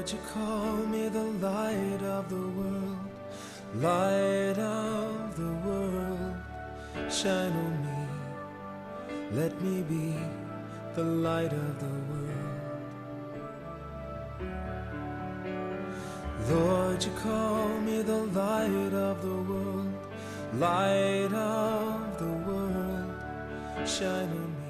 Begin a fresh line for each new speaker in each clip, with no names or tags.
Lord, you call me the light of the world, light of the world, shine on me, let me be the light of the world. Lord, you call me the light of the world, light of the world, shine on me.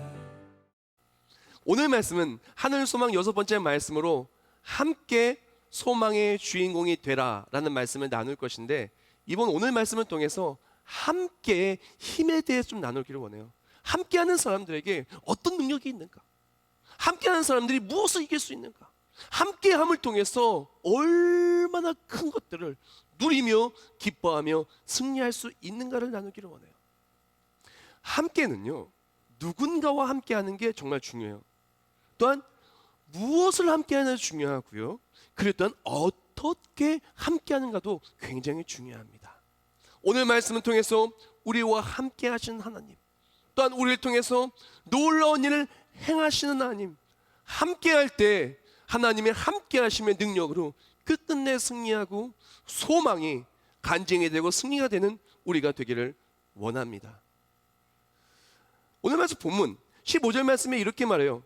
오늘 말씀은 하늘 소망 6번째 말씀으로 함께 소망의 주인공이 되라 라는 말씀을 나눌 것인데, 이번 오늘 말씀을 통해서 함께의 힘에 대해서 좀 나누기를 원해요. 함께하는 사람들에게 어떤 능력이 있는가? 함께하는 사람들이 무엇을 이길 수 있는가? 함께함을 통해서 얼마나 큰 것들을 누리며 기뻐하며 승리할 수 있는가를 나누기를 원해요. 함께는요, 누군가와 함께하는 게 정말 중요해요. 또한 무엇을 함께하는가 중요하고요, 그리고 또한 어떻게 함께하는가도 굉장히 중요합니다. 오늘 말씀을 통해서 우리와 함께 하시는 하나님, 또한 우리를 통해서 놀라운 일을 행하시는 하나님, 함께할 때 하나님의 함께하심의 능력으로 끝끝내 승리하고 소망이 간증이 되고 승리가 되는 우리가 되기를 원합니다. 오늘 말씀 본문 15절 말씀에 이렇게 말해요.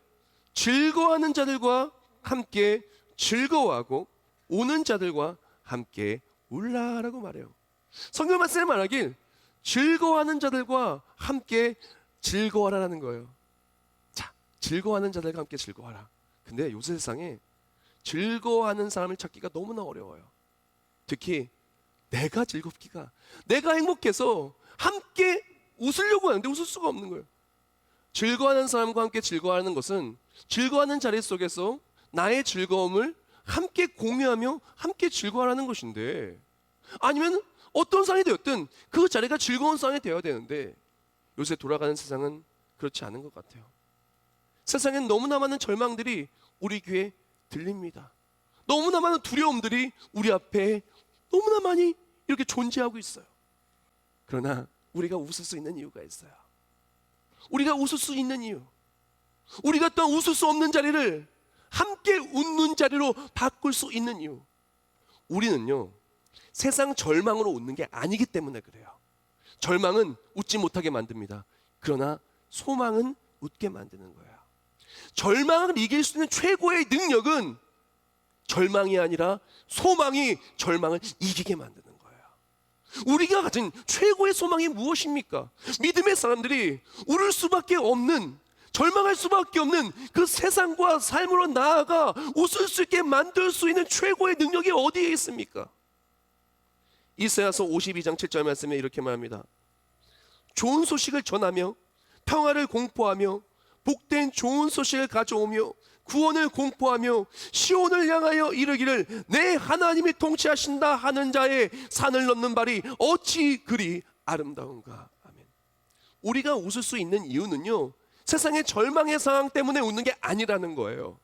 즐거워하는 자들과 함께 즐거워하고 우는 자들과 함께 울라라고 말해요. 성경 말씀에 말하길 즐거워하는 자들과 함께 즐거워하라는 거예요. 자, 즐거워하는 자들과 함께 즐거워하라. 근데 요새 세상에 즐거워하는 사람을 찾기가 너무나 어려워요. 특히 내가 즐겁기가, 내가 행복해서 함께 웃으려고 하는데 웃을 수가 없는 거예요. 즐거워하는 사람과 함께 즐거워하는 것은 즐거워하는 자리 속에서 나의 즐거움을 함께 공유하며 함께 즐거워하는 것인데, 아니면 어떤 상황이 되었든 그 자리가 즐거운 상황이 되어야 되는데, 요새 돌아가는 세상은 그렇지 않은 것 같아요. 세상엔 너무나 많은 절망들이 우리 귀에 들립니다. 너무나 많은 두려움들이 우리 앞에 너무나 많이 이렇게 존재하고 있어요. 그러나 우리가 웃을 수 있는 이유가 있어요. 우리가 웃을 수 있는 이유, 우리가 또 웃을 수 없는 자리를 함께 웃는 자리로 바꿀 수 있는 이유, 우리는요 세상 절망으로 웃는 게 아니기 때문에 그래요. 절망은 웃지 못하게 만듭니다. 그러나 소망은 웃게 만드는 거예요. 절망을 이길 수 있는 최고의 능력은 절망이 아니라 소망이 절망을 이기게 만드는 거예요. 우리가 가진 최고의 소망이 무엇입니까? 믿음의 사람들이 울을 수밖에 없는, 절망할 수밖에 없는 그 세상과 삶으로 나아가 웃을 수 있게 만들 수 있는 최고의 능력이 어디에 있습니까? 이사야서 52장 7절 말씀에 이렇게 말합니다. 좋은 소식을 전하며 평화를 공포하며 복된 좋은 소식을 가져오며 구원을 공포하며 시온을 향하여 이르기를 내 하나님이 통치하신다 하는 자의 산을 넘는 발이 어찌 그리 아름다운가. 아멘. 우리가 웃을 수 있는 이유는요 세상의 절망의 상황 때문에 웃는 게 아니라는 거예요.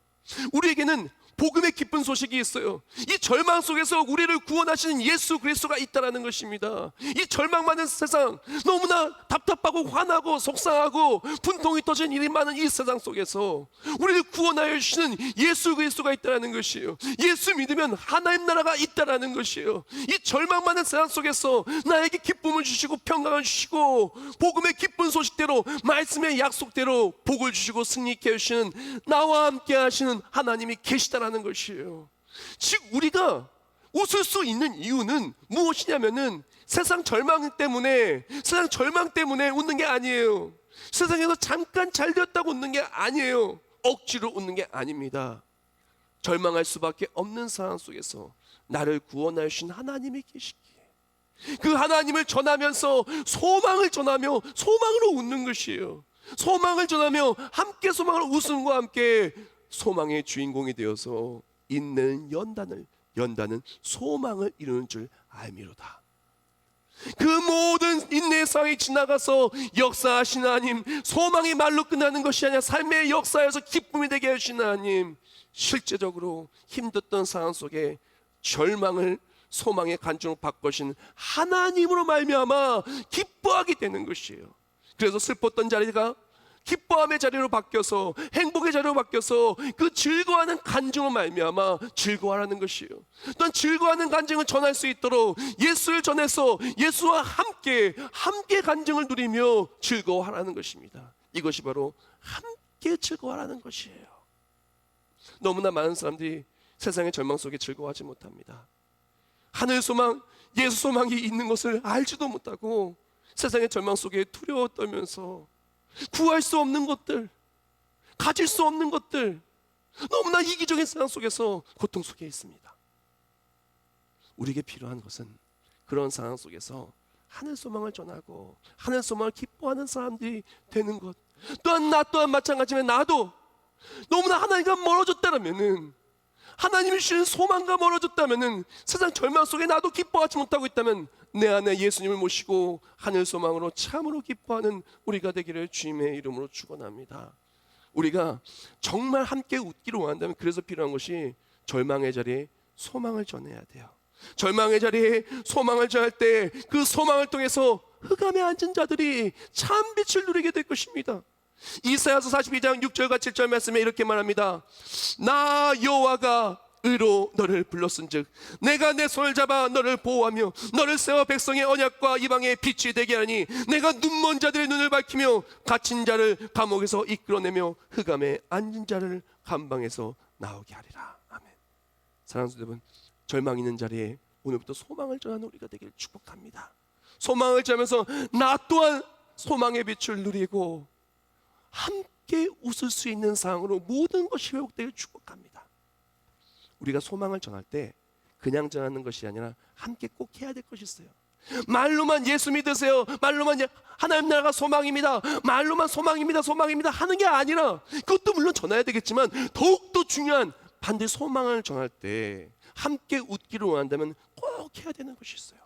우리에게는 복음의 기쁜 소식이 있어요. 이 절망 속에서 우리를 구원하시는 예수 그리스도가 있다는 것입니다. 이 절망 많은 세상, 너무나 답답하고 화나고 속상하고 분통이 터진 일이 많은 이 세상 속에서 우리를 구원하여 주시는 예수 그리스도가 있다는 것이에요. 예수 믿으면 하나님 나라가 있다는 것이에요. 이 절망 많은 세상 속에서 나에게 기쁨을 주시고 평강을 주시고 복음의 기쁜 소식대로 말씀의 약속대로 복을 주시고 승리케 해주시는 나와 함께 하시는 하나님이 계시다는 것이에요. 즉 우리가 웃을 수 있는 이유는 무엇이냐면은 세상 절망 때문에 웃는 게 아니에요. 세상에서 잠깐 잘 되었다고 웃는 게 아니에요. 억지로 웃는 게 아닙니다. 절망할 수밖에 없는 상황 속에서 나를 구원하여 주신 하나님이 계시기에 그 하나님을 전하면서 소망을 전하며 소망으로 웃는 것이에요. 소망을 전하며 함께 소망을 웃음과 함께 소망의 주인공이 되어서 인내는 연단은 소망을 이루는 줄 알미로다. 그 모든 인내의 상황이 지나가서 역사하신 하나님, 소망이 말로 끝나는 것이 아니라 삶의 역사에서 기쁨이 되게 해주신 하나님, 실제적으로 힘들었던 상황 속에 절망을 소망의 간증으로 바꾸신 하나님으로 말미암아 기뻐하게 되는 것이에요. 그래서 슬펐던 자리가 기뻐함의 자리로 바뀌어서 행복의 자리로 바뀌어서 그 즐거워하는 간증으로 말미암아 즐거워하라는 것이에요. 또한 즐거워하는 간증을 전할 수 있도록 예수를 전해서 예수와 함께 간증을 누리며 즐거워하라는 것입니다. 이것이 바로 함께 즐거워하라는 것이에요. 너무나 많은 사람들이 세상의 절망 속에 즐거워하지 못합니다. 하늘 소망, 예수 소망이 있는 것을 알지도 못하고 세상의 절망 속에 두려워 떨면서 구할 수 없는 것들, 가질 수 없는 것들, 너무나 이기적인 세상 속에서 고통 속에 있습니다. 우리에게 필요한 것은 그런 상황 속에서 하늘 소망을 전하고 하늘 소망을 기뻐하는 사람들이 되는 것. 또한 나 또한 마찬가지면 나도 너무나 하나님과 멀어졌다면은, 하나님이 주시는 소망과 멀어졌다면은, 세상 절망 속에 나도 기뻐하지 못하고 있다면 내 안에 예수님을 모시고 하늘 소망으로 참으로 기뻐하는 우리가 되기를 주님의 이름으로 축원합니다. 우리가 정말 함께 웃기를 원한다면 그래서 필요한 것이 절망의 자리에 소망을 전해야 돼요. 절망의 자리에 소망을 전할 때 그 소망을 통해서 흑암에 앉은 자들이 참 빛을 누리게 될 것입니다. 이사야서 42장 6절과 7절 말씀에 이렇게 말합니다. 나 여호와가 의로 너를 불렀은즉 내가 내 손을 잡아 너를 보호하며 너를 세워 백성의 언약과 이방의 빛이 되게 하니 내가 눈먼 자들의 눈을 밝히며 갇힌 자를 감옥에서 이끌어내며 흑암에 앉은 자를 감방에서 나오게 하리라. 아멘. 사랑하는 여러분, 절망 있는 자리에 오늘부터 소망을 전하는 우리가 되기를 축복합니다. 소망을 전하면서 나 또한 소망의 빛을 누리고 함께 웃을 수 있는 상황으로 모든 것이 회복되길 축복합니다. 우리가 소망을 전할 때 그냥 전하는 것이 아니라 함께 꼭 해야 될 것이 있어요. 말로만 예수 믿으세요, 말로만 하나님 나라가 소망입니다, 말로만 소망입니다 소망입니다 하는 게 아니라, 그것도 물론 전해야 되겠지만 더욱더 중요한, 반드시 소망을 전할 때 함께 웃기를 원한다면 꼭 해야 되는 것이 있어요.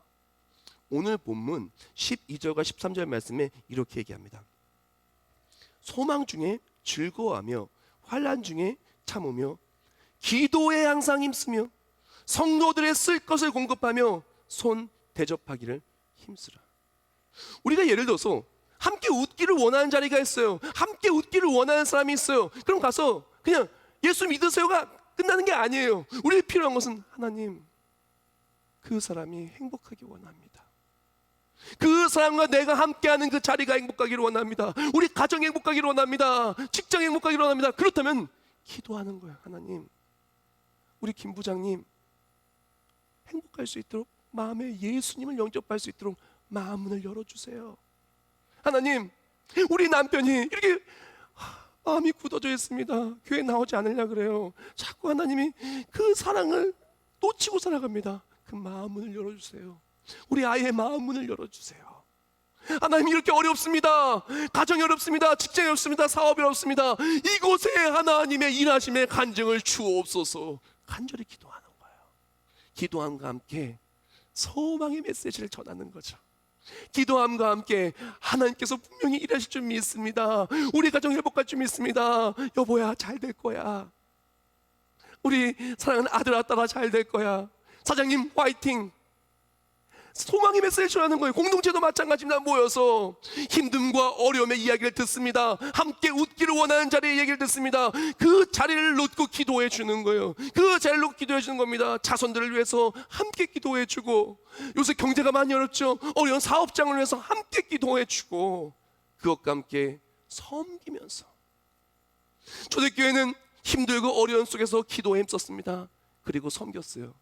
오늘 본문 12절과 13절 말씀에 이렇게 얘기합니다. 소망 중에 즐거워하며 환난 중에 참으며 기도에 항상 힘쓰며 성도들의 쓸 것을 공급하며 손 대접하기를 힘쓰라. 우리가 예를 들어서 함께 웃기를 원하는 자리가 있어요. 함께 웃기를 원하는 사람이 있어요. 그럼 가서 그냥 예수 믿으세요가 끝나는 게 아니에요. 우리에게 필요한 것은 하나님, 그 사람이 행복하기 원합니다. 그 사람과 내가 함께하는 그 자리가 행복하기를 원합니다. 우리 가정이 행복하기를 원합니다. 직장이 행복하기를 원합니다. 그렇다면 기도하는 거예요. 하나님, 우리 김 부장님 행복할 수 있도록, 마음에 예수님을 영접할 수 있도록 마음문을 열어주세요. 하나님, 우리 남편이 이렇게 마음이 굳어져 있습니다. 교회 나오지 않으려 그래요. 자꾸 하나님이 그 사랑을 놓치고 살아갑니다. 그 마음문을 열어주세요. 우리 아이의 마음문을 열어주세요. 하나님, 이렇게 어렵습니다. 가정이 어렵습니다. 직장이 어렵습니다. 사업이 어렵습니다. 이곳에 하나님의 일하심의 간증을 주옵소서. 간절히 기도하는 거예요. 기도함과 함께 소망의 메시지를 전하는 거죠. 기도함과 함께 하나님께서 분명히 일하실 줄 믿습니다. 우리 가정 회복할 줄 믿습니다. 여보야, 잘 될 거야. 우리 사랑하는 아들아, 딸아, 잘 될 거야. 사장님 화이팅. 소망의 메시지를 전하는 거예요. 공동체도 마찬가지입니다. 모여서 힘듦과 어려움의 이야기를 듣습니다. 함께 웃기를 원하는 자리의 얘기를 듣습니다. 그 자리를 놓고 기도해 주는 거예요. 그 자리를 놓고 기도해 주는 겁니다. 자손들을 위해서 함께 기도해 주고, 요새 경제가 많이 어렵죠. 어려운 사업장을 위해서 함께 기도해 주고, 그것과 함께 섬기면서. 초대교회는 힘들고 어려운 속에서 기도에 힘썼습니다. 그리고 섬겼어요.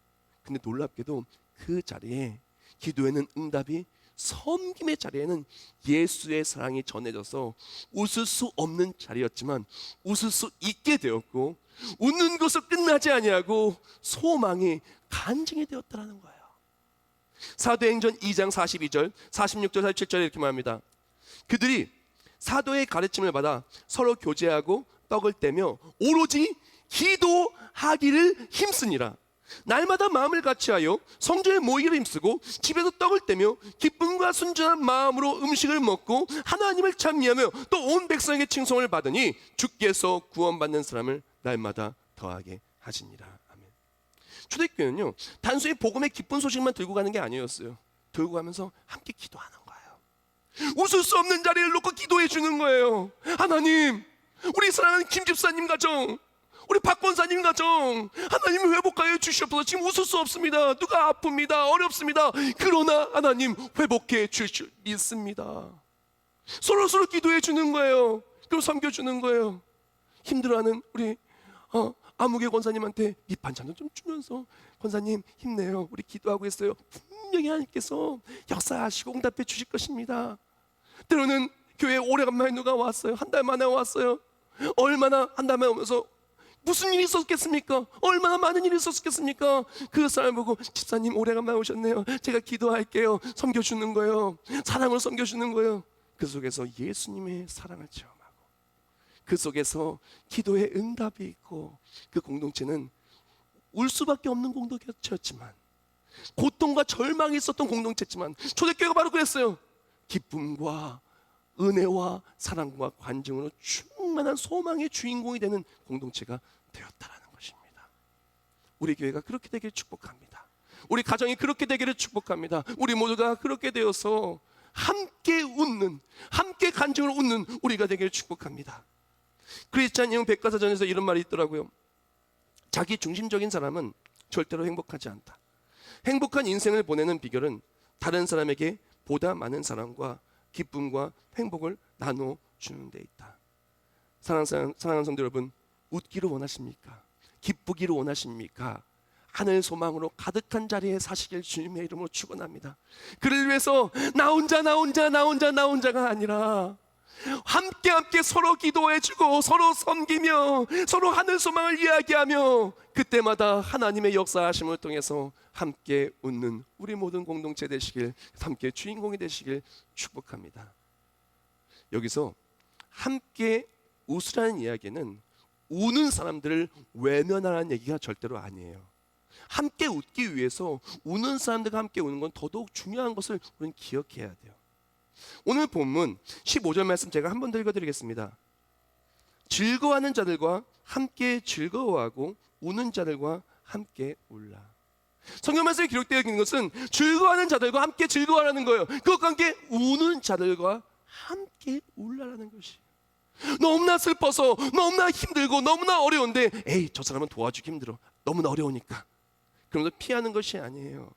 근데 놀랍게도 그 자리에, 기도에는 응답이, 섬김의 자리에는 예수의 사랑이 전해져서 웃을 수 없는 자리였지만 웃을 수 있게 되었고, 웃는 것을 끝나지 아니하고 소망이 간증이 되었다는 거예요. 사도행전 2장 42절, 46절, 47절에 이렇게 말합니다. 그들이 사도의 가르침을 받아 서로 교제하고 떡을 떼며 오로지 기도하기를 힘쓰니라. 날마다 마음을 같이하여 성전에 모이기를 힘쓰고 집에서 떡을 떼며 기쁨과 순전한 마음으로 음식을 먹고 하나님을 찬미하며 또 온 백성에게 칭송을 받으니 주께서 구원받는 사람을 날마다 더하게 하시니라. 아멘. 초대교회는요, 단순히 복음의 기쁜 소식만 들고 가는 게 아니었어요. 들고 가면서 함께 기도하는 거예요. 웃을 수 없는 자리를 놓고 기도해 주는 거예요. 하나님, 우리 사랑하는 김 집사님 가정, 우리 박 권사님 가정, 하나님 회복하여 주시옵소서. 지금 웃을 수 없습니다. 누가 아픕니다. 어렵습니다. 그러나 하나님 회복해 주실 믿습니다. 서로 기도해 주는 거예요. 그럼 섬겨주는 거예요. 힘들어하는 우리 아무개 권사님한테 밑반찬을 좀 주면서, 권사님 힘내요, 우리 기도하고 있어요. 분명히 하나님께서 역사하시고 응답해 주실 것입니다. 때로는 교회에 오래간만에 누가 왔어요. 한 달 만에 왔어요. 얼마나 한 달 만에 오면서 무슨 일이 있었겠습니까? 얼마나 많은 일이 있었겠습니까? 그 사람 보고, 집사님 오래간만에 오셨네요, 제가 기도할게요. 섬겨주는 거예요. 사랑을 섬겨주는 거예요. 그 속에서 예수님의 사랑을 체험하고, 그 속에서 기도의 응답이 있고, 그 공동체는 울 수밖에 없는 공동체였지만, 고통과 절망이 있었던 공동체였지만, 초대교회가 바로 그랬어요. 기쁨과 은혜와 사랑과 관증으로 충만한 소망의 주인공이 되는 공동체가 되었다라는 것입니다. 우리 교회가 그렇게 되기를 축복합니다. 우리 가정이 그렇게 되기를 축복합니다. 우리 모두가 그렇게 되어서 함께 웃는, 함께 간증으로 웃는 우리가 되기를 축복합니다. 크리스찬 형 백과사전에서 이런 말이 있더라고요. 자기 중심적인 사람은 절대로 행복하지 않다. 행복한 인생을 보내는 비결은 다른 사람에게 보다 많은 사랑과 기쁨과 행복을 나눠주는 데 있다. 사랑하는 성도 여러분, 웃기를 원하십니까? 기쁘기를 원하십니까? 하늘 소망으로 가득한 자리에 사시길 주님의 이름으로 축원합니다. 그를 위해서 나 혼자가 아니라 함께 서로 기도해주고, 서로 섬기며, 서로 하늘 소망을 이야기하며, 그때마다 하나님의 역사하심을 통해서 함께 웃는 우리 모든 공동체 되시길, 함께 주인공이 되시길 축복합니다. 여기서 함께 웃으라는 이야기는 우는 사람들을 외면하라는 얘기가 절대로 아니에요. 함께 웃기 위해서 우는 사람들과 함께 우는 건 더더욱 중요한 것을 우리는 기억해야 돼요. 오늘 본문 15절 말씀 제가 한 번 더 읽어드리겠습니다. 즐거워하는 자들과 함께 즐거워하고 우는 자들과 함께 울라. 성경 말씀에 기록되어 있는 것은 즐거워하는 자들과 함께 즐거워하라는 거예요. 그것과 함께 우는 자들과 함께 울라라는 것이에요. 너무나 슬퍼서, 너무나 힘들고, 너무나 어려운데, 에이, 저 사람은 도와주기 힘들어, 너무나 어려우니까, 그러면서 피하는 것이 아니에요.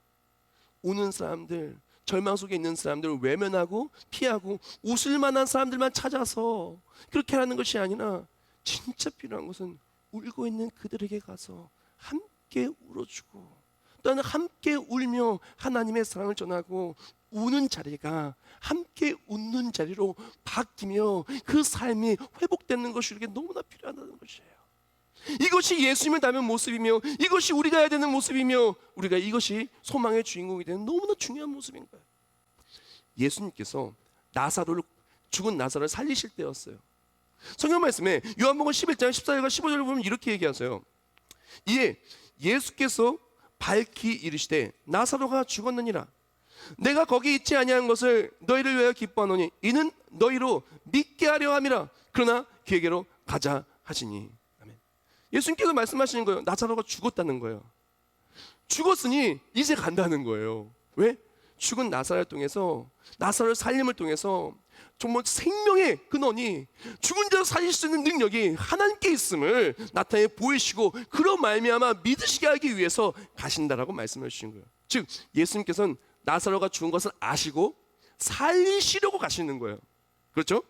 우는 사람들, 절망 속에 있는 사람들을 외면하고 피하고 웃을 만한 사람들만 찾아서 그렇게 하는 것이 아니라, 진짜 필요한 것은 울고 있는 그들에게 가서 함께 울어주고, 또한 함께 울며 하나님의 사랑을 전하고, 우는 자리가 함께 웃는 자리로 바뀌며 그 삶이 회복되는 것이 우리에게 너무나 필요하다는 것이에요. 이것이 예수님을 닮은 모습이며, 이것이 우리가 해야 되는 모습이며, 우리가 이것이 소망의 주인공이 되는 너무나 중요한 모습인 거예요. 예수님께서 죽은 나사로를 살리실 때였어요. 성경 말씀에 요한복음 11장 14절과 15절을 보면 이렇게 얘기하세요. 이에 예수께서 밝히 이르시되 나사로가 죽었느니라. 내가 거기 있지 아니한 것을 너희를 위하여 기뻐하노니 이는 너희로 믿게 하려 함이라. 그러나 그에게로 가자 하시니. 아멘. 예수님께서 말씀하시는 거예요. 나사로가 죽었다는 거예요. 죽었으니 이제 간다는 거예요. 왜? 죽은 나사로를 통해서, 나사로의 살림을 통해서 정말 생명의 근원이, 죽은 자를 살릴 수 있는 능력이 하나님께 있음을 나타내 보이시고, 그런 말미암아 믿으시게 하기 위해서 가신다라고 말씀해 주신 거예요. 즉 예수님께서는 나사로가 죽은 것을 아시고 살리시려고 가시는 거예요. 그렇죠?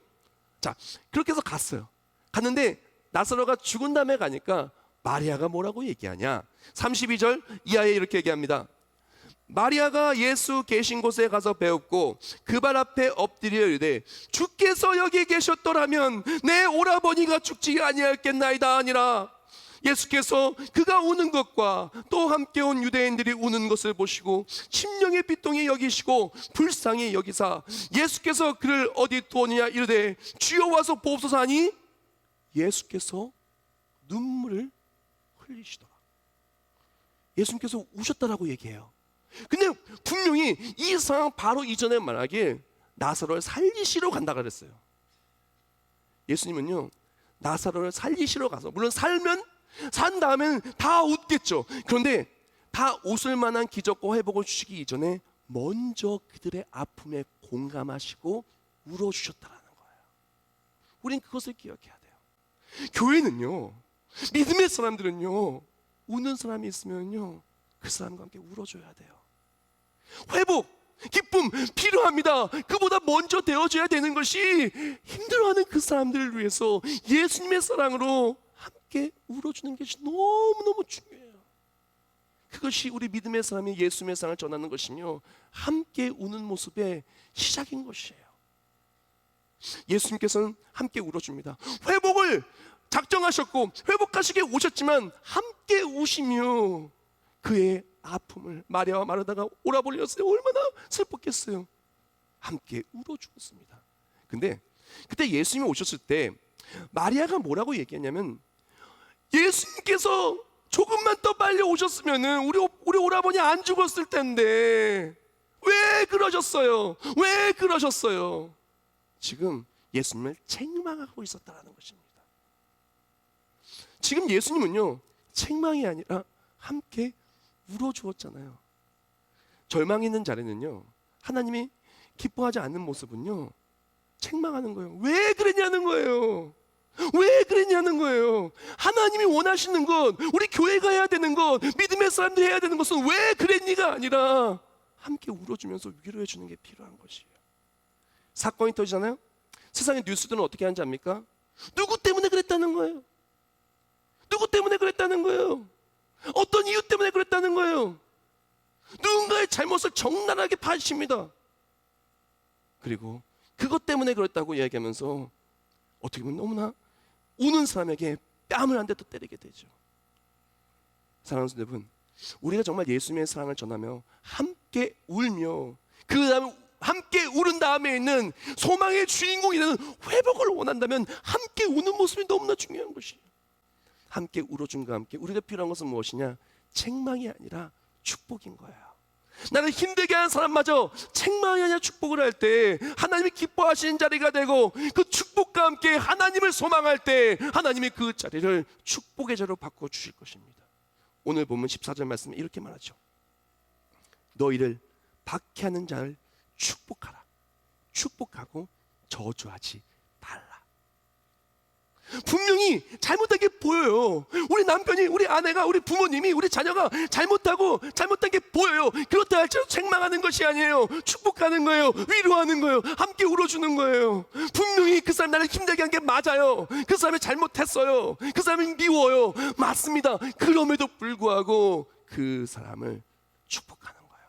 자, 그렇게 해서 갔어요. 갔는데 나사로가 죽은 다음에 가니까 마리아가 뭐라고 얘기하냐? 32절 이하에 이렇게 얘기합니다. 마리아가 예수 계신 곳에 가서 배웠고 그 발 앞에 엎드려 이르되 주께서 여기 계셨더라면 내 오라버니가 죽지 아니하였겠나이다 하니라. 예수께서 그가 우는 것과 또 함께 온 유대인들이 우는 것을 보시고 심령의 비통히 여기시고 불쌍히 여기사 예수께서 그를 어디 두었느냐 이르되 주여 와서 보옵소서 하니 예수께서 눈물을 흘리시더라. 예수님께서 우셨다라고 얘기해요. 근데 분명히 이 상황 바로 이전에 말하길 나사로를 살리시러 간다 그랬어요. 예수님은요, 나사로를 살리시러 가서, 물론 산 다음엔 다 웃겠죠. 그런데 다 웃을 만한 기적과 회복을 주시기 이전에 먼저 그들의 아픔에 공감하시고 울어주셨다라는 거예요. 우린 그것을 기억해야 돼요. 교회는요, 믿음의 사람들은요, 우는 사람이 있으면요, 그 사람과 함께 울어줘야 돼요. 회복, 기쁨 필요합니다. 그보다 먼저 되어줘야 되는 것이 힘들어하는 그 사람들을 위해서 예수님의 사랑으로 함께 울어주는 것이 너무너무 중요해요. 그것이 우리 믿음의 사람이 예수님의 사랑을 전하는 것이며 함께 우는 모습의 시작인 것이에요. 예수님께서는 함께 울어줍니다. 회복을 작정하셨고 회복하시게 오셨지만 함께 우시며 그의 아픔을 마리아와 마르다가 오라버렸어요. 얼마나 슬펐겠어요. 함께 울어주었습니다. 근데 그때 예수님이 오셨을 때 마리아가 뭐라고 얘기했냐면, 예수님께서 조금만 더 빨리 오셨으면 우리 오라버니 안 죽었을 텐데 왜 그러셨어요? 왜 그러셨어요? 지금 예수님을 책망하고 있었다는 것입니다. 지금 예수님은요, 책망이 아니라 함께 울어주었잖아요. 절망 있는 자리는요, 하나님이 기뻐하지 않는 모습은요, 책망하는 거예요. 왜 그랬냐는 거예요. 왜 그랬냐는 거예요. 하나님이 원하시는 것, 우리 교회가 해야 되는 것, 믿음의 사람들이 해야 되는 것은 왜 그랬니가 아니라 함께 울어주면서 위로해 주는 게 필요한 것이에요. 사건이 터지잖아요. 세상의 뉴스들은 어떻게 하는지 압니까? 누구 때문에 그랬다는 거예요. 누구 때문에 그랬다는 거예요. 어떤 이유 때문에 그랬다는 거예요. 누군가의 잘못을 적나라하게 파십니다. 그리고 그것 때문에 그랬다고 이야기하면서 어떻게 보면 너무나 우는 사람에게 뺨을 한 대 또 때리게 되죠. 사랑하는 성도 여러분, 우리가 정말 예수님의 사랑을 전하며 함께 울며 그 다음에 함께 울은 다음에 있는 소망의 주인공이 되는 회복을 원한다면 함께 우는 모습이 너무나 중요한 것이에요. 함께 울어줌과 함께 우리가 필요한 것은 무엇이냐? 책망이 아니라 축복인 거예요. 나를 힘들게 하는 사람마저 책망이 아니라 축복을 할 때 하나님이 기뻐하시는 자리가 되고, 그 축복과 함께 하나님을 소망할 때 하나님이 그 자리를 축복의 자리로 바꿔주실 것입니다. 오늘 보면 14절 말씀에 이렇게 말하죠. 너희를 박해하는 자를 축복하라. 축복하고 저주하지 말라. 분명히 잘못한 게 보여요. 우리 남편이, 우리 아내가, 우리 부모님이, 우리 자녀가 잘못한 게 보여요. 그렇다 할지라도 책망하는 것이 아니에요. 축복하는 거예요. 위로하는 거예요. 함께 울어주는 거예요. 분명히 그 사람 나를 힘들게 한 게 맞아요. 그 사람이 잘못했어요. 그 사람이 미워요. 맞습니다. 그럼에도 불구하고 그 사람을 축복하는 거예요.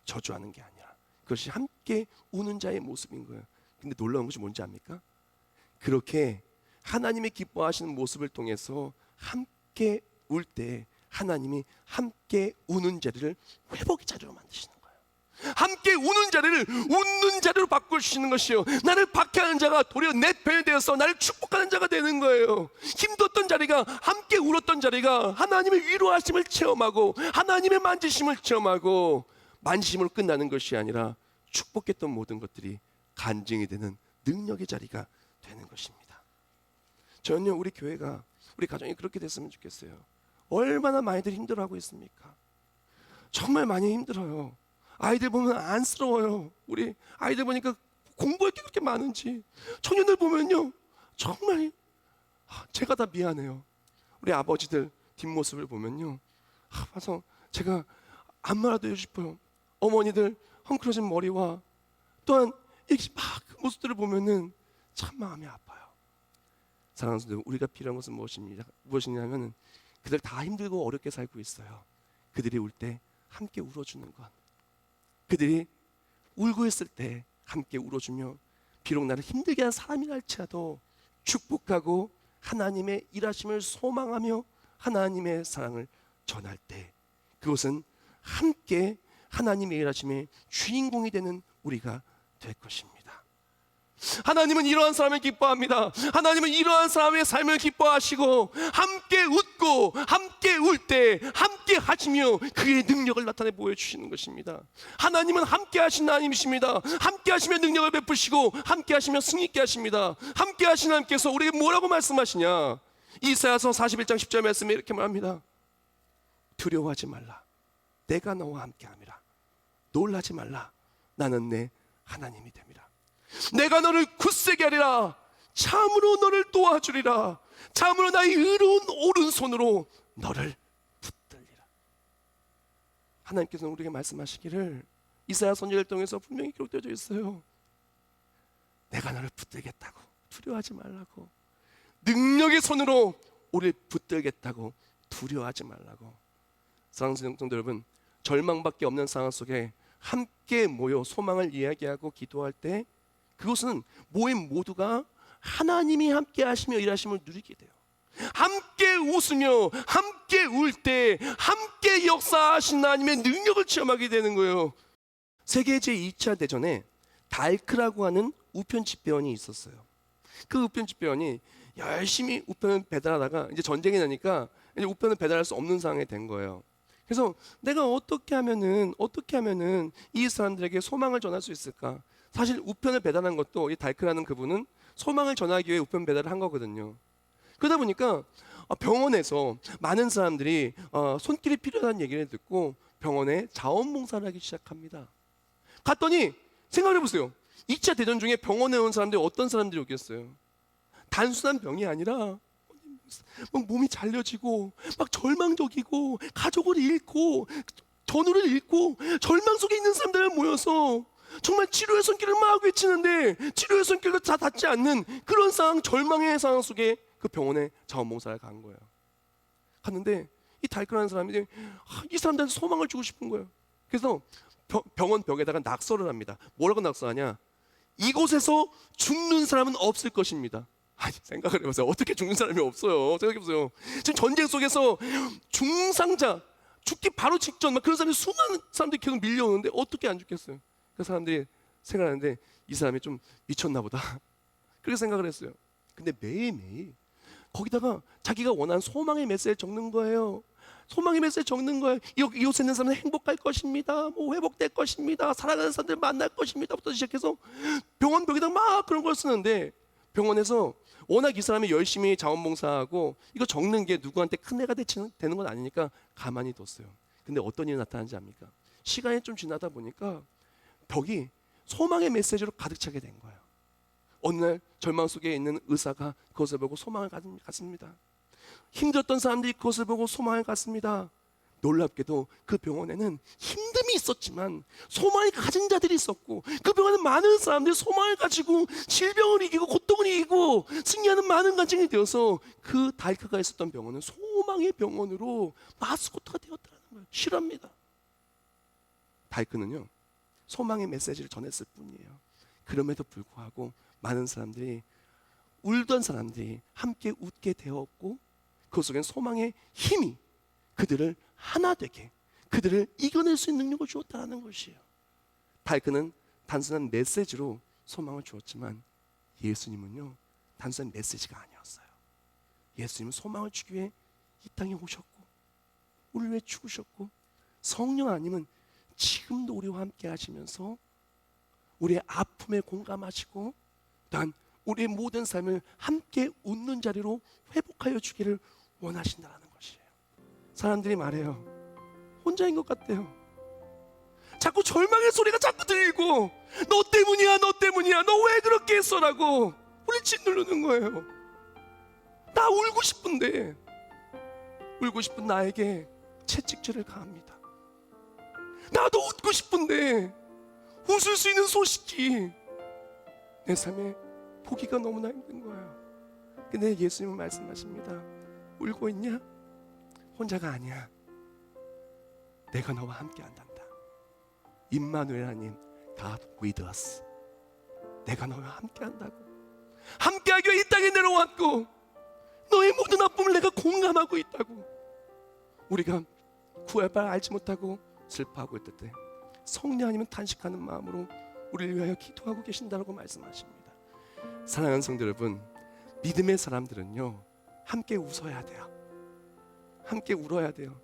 저주하는 게 아니라. 그것이 함께 우는 자의 모습인 거예요. 근데 놀라운 것이 뭔지 압니까? 그렇게 하나님이 기뻐하시는 모습을 통해서 함께 울 때 하나님이 함께 우는 자리를 회복의 자리로 만드시는 거예요. 함께 우는 자리를 웃는 자리로 바꾸시는 것이요, 나를 박해하는 자가 도리어 내 편이 되어서 나를 축복하는 자가 되는 거예요. 힘들었던 자리가, 함께 울었던 자리가 하나님의 위로하심을 체험하고 하나님의 만지심을 체험하고 만지심으로 끝나는 것이 아니라 축복했던 모든 것들이 간증이 되는 능력의 자리가 되는 것입니다. 저는요, 우리 교회가, 우리 가정이 그렇게 됐으면 좋겠어요. 얼마나 많이들 힘들어하고 있습니까? 정말 많이 힘들어요. 아이들 보면 안쓰러워요. 우리 아이들 보니까 공부할 게 그렇게 많은지. 청년들 보면요, 정말 제가 다 미안해요. 우리 아버지들 뒷모습을 보면요, 와서 제가 안마라도 해주고 싶어요. 어머니들 헝클어진 머리와 또한 이렇게 막 그 모습들을 보면은 참 마음이 아파요. 사랑하는 성도, 우리가 필요한 것은 무엇이냐면 그들 다 힘들고 어렵게 살고 있어요. 그들이 울 때 함께 울어주는 것, 그들이 울고 있을 때 함께 울어주며, 비록 나를 힘들게 한 사람이라 할지라도 축복하고 하나님의 일하심을 소망하며 하나님의 사랑을 전할 때 그것은 함께 하나님의 일하심의 주인공이 되는 우리가 될 것입니다. 하나님은 이러한 사람을 기뻐합니다. 하나님은 이러한 사람의 삶을 기뻐하시고 함께 웃고 함께 울 때 함께 하시며 그의 능력을 나타내 보여주시는 것입니다. 하나님은 함께 하신 하나님이십니다. 함께 하시며 능력을 베푸시고 함께 하시며 승리 있게 하십니다. 함께 하신 하나님께서 우리에게 뭐라고 말씀하시냐? 이사야서 41장 10절 말씀에 이렇게 말합니다. 두려워하지 말라. 내가 너와 함께 함이라. 놀라지 말라. 나는 내 하나님이 됨이라. 내가 너를 굳세게 하리라. 참으로 너를 도와주리라. 참으로 나의 의로운 오른손으로 너를 붙들리라. 하나님께서는 우리에게 말씀하시기를 이사야 선지자를 통해서 분명히 기록되어 있어요. 내가 너를 붙들겠다고, 두려워하지 말라고. 능력의 손으로 우리를 붙들겠다고, 두려워하지 말라고. 사랑하는 성도 여러분, 절망밖에 없는 상황 속에 함께 모여 소망을 이야기하고 기도할 때 그것은 모임 모두가 하나님이 함께 하시며 일하심을 누리게 돼요. 함께 웃으며 함께 울 때 함께 역사하신 하나님의 능력을 체험하게 되는 거예요. 세계 제2차 대전에 달크라고 하는 우편 집배원이 있었어요. 그 우편 집배원이 열심히 우편을 배달하다가 이제 전쟁이 나니까 이제 우편을 배달할 수 없는 상황이 된 거예요. 그래서 내가 어떻게 하면은 이 사람들에게 소망을 전할 수 있을까? 사실 우편을 배달한 것도 이 달크라는 그분은 소망을 전하기 위해 우편 배달을 한 거거든요. 그러다 보니까 병원에서 많은 사람들이 손길이 필요하다는 얘기를 듣고 병원에 자원봉사를 하기 시작합니다. 갔더니 생각해 보세요. 2차 대전 중에 병원에 온 사람들이 어떤 사람들이 오겠어요? 단순한 병이 아니라 막 몸이 잘려지고 막 절망적이고 가족을 잃고 전우를 잃고 절망 속에 있는 사람들 모여서 정말 치료의 손길을 막 외치는데 치료의 손길도 다 닿지 않는 그런 상황, 절망의 상황 속에 그 병원에 자원봉사를 간 거예요. 갔는데 이 달크라는 사람이 이 사람들한테 소망을 주고 싶은 거예요. 그래서 병원 벽에다가 낙서를 합니다. 뭐라고 낙서하냐? 이곳에서 죽는 사람은 없을 것입니다. 아니, 생각을 해보세요. 어떻게 죽는 사람이 없어요? 생각해보세요. 지금 전쟁 속에서 중상자, 죽기 바로 직전 막 그런 사람이 수많은 사람들이 계속 밀려오는데 어떻게 안 죽겠어요? 그 사람들이 생각하는데 이 사람이 좀 미쳤나 보다. 그렇게 생각을 했어요. 근데 매일매일 거기다가 자기가 원하는 소망의 메시지를 적는 거예요. 소망의 메시지 적는 거예요. 이곳에 있는 사람은 행복할 것입니다. 뭐 회복될 것입니다. 사랑하는 사람들 만날 것입니다.부터 시작해서 병원 벽에다 막 그런 걸 쓰는데 병원에서 워낙 이 사람이 열심히 자원봉사하고 이거 적는 게 누구한테 큰 해가 되는 건 아니니까 가만히 뒀어요. 근데 어떤 일이 나타나는지 압니까? 시간이 좀 지나다 보니까 벽이 소망의 메시지로 가득 차게 된 거예요. 어느 날 절망 속에 있는 의사가 그것을 보고 소망을 갖습니다. 힘들었던 사람들이 그것을 보고 소망을 갖습니다. 놀랍게도 그 병원에는 힘듦이 있었지만 소망을 가진 자들이 있었고 그 병원에 많은 사람들이 소망을 가지고 질병을 이기고 고통을 이기고 승리하는 많은 간증이 되어서 그 달크가 있었던 병원은 소망의 병원으로 마스코트가 되었다는 거예요. 실합니다. 달크는요 소망의 메시지를 전했을 뿐이에요. 그럼에도 불구하고 많은 사람들이 울던 사람들이 함께 웃게 되었고 그 속엔 소망의 힘이 그들을 하나 되게 그들을 이겨낼 수 있는 능력을 주었다는 것이에요. 달크는 단순한 메시지로 소망을 주었지만 예수님은요 단순한 메시지가 아니었어요. 예수님은 소망을 주기 위해 이 땅에 오셨고 우리를 위해 죽으셨고 성령 아니면 지금도 우리와 함께 하시면서 우리의 아픔에 공감하시고 또한 우리의 모든 삶을 함께 웃는 자리로 회복하여 주기를 원하신다는 것이에요. 사람들이 말해요. 혼자인 것 같대요. 자꾸 절망의 소리가 자꾸 들리고 너 때문이야 너 때문이야 너 왜 그렇게 했어라고 우리 짓누르는 거예요. 나 울고 싶은데 울고 싶은 나에게 채찍질을 가합니다. 나도 웃고 싶은데 웃을 수 있는 소식이 내 삶에 보기가 너무나 힘든 거예요. 근데 예수님은 말씀하십니다. 울고 있냐? 혼자가 아니야. 내가 너와 함께 한단다. 임마누엘 하나님 God with us. 내가 너와 함께 한다고. 함께하기 위해 이 땅에 내려왔고 너의 모든 아픔을 내가 공감하고 있다고. 우리가 구할 바를 알지 못하고 슬퍼하고 있을 때 성령 아니면 탄식하는 마음으로 우리를 위하여 기도하고 계신다고 말씀하십니다. 사랑하는 성도 여러분, 믿음의 사람들은요 함께 웃어야 돼요. 함께 울어야 돼요.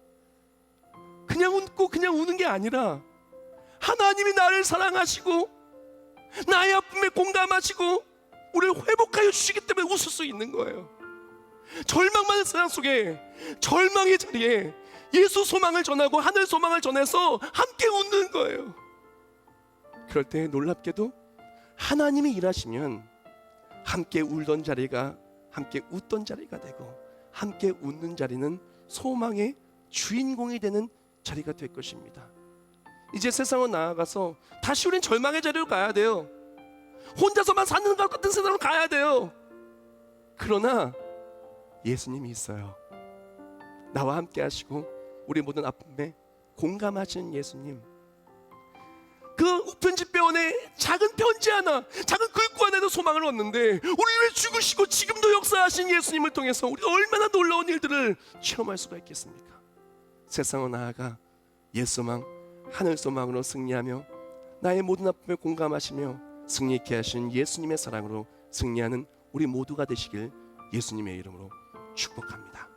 그냥 웃고 그냥 우는 게 아니라 하나님이 나를 사랑하시고 나의 아픔에 공감하시고 우리를 회복하여 주시기 때문에 웃을 수 있는 거예요. 절망 많은 세상 속에 절망의 자리에 예수 소망을 전하고 하늘 소망을 전해서 함께 웃는 거예요. 그럴 때 놀랍게도 하나님이 일하시면 함께 울던 자리가 함께 웃던 자리가 되고, 함께 웃는 자리는 소망의 주인공이 되는 자리가 될 것입니다. 이제 세상으로 나아가서 다시 우린 절망의 자리로 가야 돼요. 혼자서만 사는 것 같은 세상으로 가야 돼요. 그러나 예수님이 있어요. 나와 함께 하시고 우리 모든 아픔에 공감하시는 예수님. 그 우편집배원의 작은 편지 하나, 작은 글귀 안에도 소망을 얻는데, 우리 왜 죽으시고 지금도 역사하신 예수님을 통해서 우리가 얼마나 놀라운 일들을 체험할 수가 있겠습니까? 세상으로 나아가 옛소망, 하늘소망으로 승리하며 나의 모든 아픔에 공감하시며 승리케 하신 예수님의 사랑으로 승리하는 우리 모두가 되시길 예수님의 이름으로 축복합니다.